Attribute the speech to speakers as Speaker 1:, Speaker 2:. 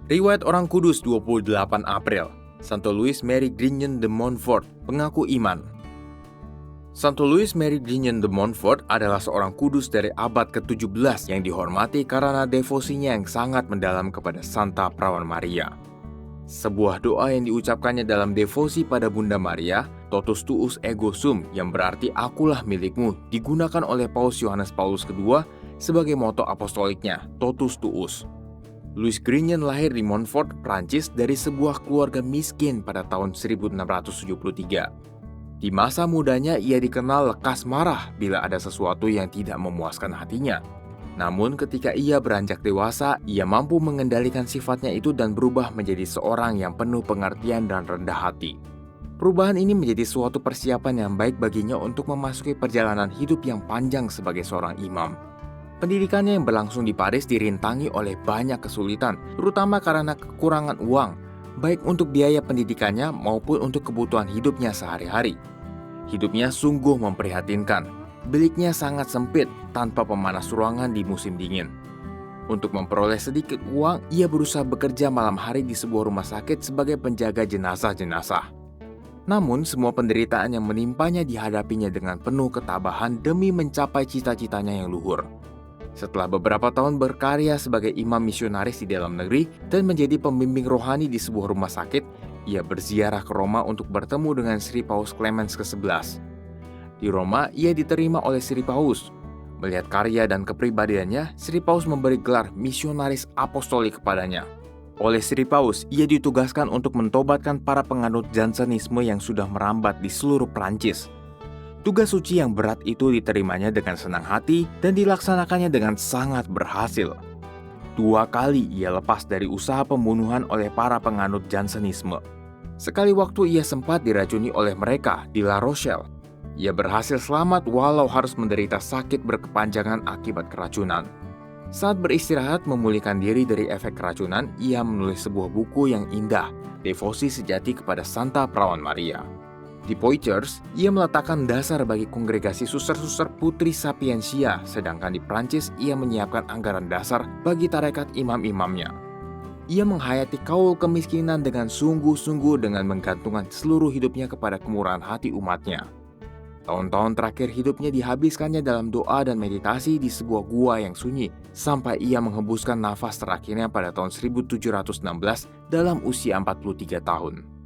Speaker 1: Riwayat Orang Kudus 28 April. Santo Louis Marie Grignon de Montfort, pengaku iman. Santo Louis Marie Grignon de Montfort adalah seorang kudus dari abad ke-17 yang dihormati karena devosinya yang sangat mendalam kepada Santa Perawan Maria. Sebuah doa yang diucapkannya dalam devosi pada Bunda Maria, Totus tuus ego sum, yang berarti akulah milikmu, digunakan oleh Paus Yohanes Paulus II sebagai moto apostoliknya, Totus tuus. Louis Grignon lahir di Montfort, Prancis dari sebuah keluarga miskin pada tahun 1673. Di masa mudanya ia dikenal lekas marah bila ada sesuatu yang tidak memuaskan hatinya. Namun ketika ia beranjak dewasa, ia mampu mengendalikan sifatnya itu dan berubah menjadi seorang yang penuh pengertian dan rendah hati. Perubahan ini menjadi suatu persiapan yang baik baginya untuk memasuki perjalanan hidup yang panjang sebagai seorang imam. Pendidikannya yang berlangsung di Paris dirintangi oleh banyak kesulitan, terutama karena kekurangan uang, baik untuk biaya pendidikannya maupun untuk kebutuhan hidupnya sehari-hari. Hidupnya sungguh memprihatinkan. Biliknya sangat sempit tanpa pemanas ruangan di musim dingin. Untuk memperoleh sedikit uang, ia berusaha bekerja malam hari di sebuah rumah sakit sebagai penjaga jenazah-jenazah. Namun, semua penderitaan yang menimpanya dihadapinya dengan penuh ketabahan demi mencapai cita-citanya yang luhur. Setelah beberapa tahun berkarya sebagai imam misionaris di dalam negeri dan menjadi pembimbing rohani di sebuah rumah sakit, ia berziarah ke Roma untuk bertemu dengan Sri Paus Clemens ke-11. Di Roma, ia diterima oleh Sri Paus. Melihat karya dan kepribadiannya, Sri Paus memberi gelar misionaris apostolik kepadanya. Oleh Sri Paus, ia ditugaskan untuk mentobatkan para penganut Jansenisme yang sudah merambat di seluruh Prancis. Tugas suci yang berat itu diterimanya dengan senang hati dan dilaksanakannya dengan sangat berhasil. 2 kali ia lepas dari usaha pembunuhan oleh para penganut Jansenisme. Sekali waktu ia sempat diracuni oleh mereka di La Rochelle. Ia berhasil selamat walau harus menderita sakit berkepanjangan akibat keracunan. Saat beristirahat memulihkan diri dari efek keracunan, ia menulis sebuah buku yang indah, Devosi Sejati kepada Santa Perawan Maria. Di Poitiers, ia meletakkan dasar bagi kongregasi suster-suster Putri Sapientia, sedangkan di Prancis ia menyiapkan anggaran dasar bagi tarekat imam-imamnya. Ia menghayati kaul kemiskinan dengan sungguh-sungguh dengan menggantungkan seluruh hidupnya kepada kemurahan hati umatnya. Tahun-tahun terakhir hidupnya dihabiskannya dalam doa dan meditasi di sebuah gua yang sunyi, sampai ia menghembuskan nafas terakhirnya pada tahun 1716 dalam usia 43 tahun.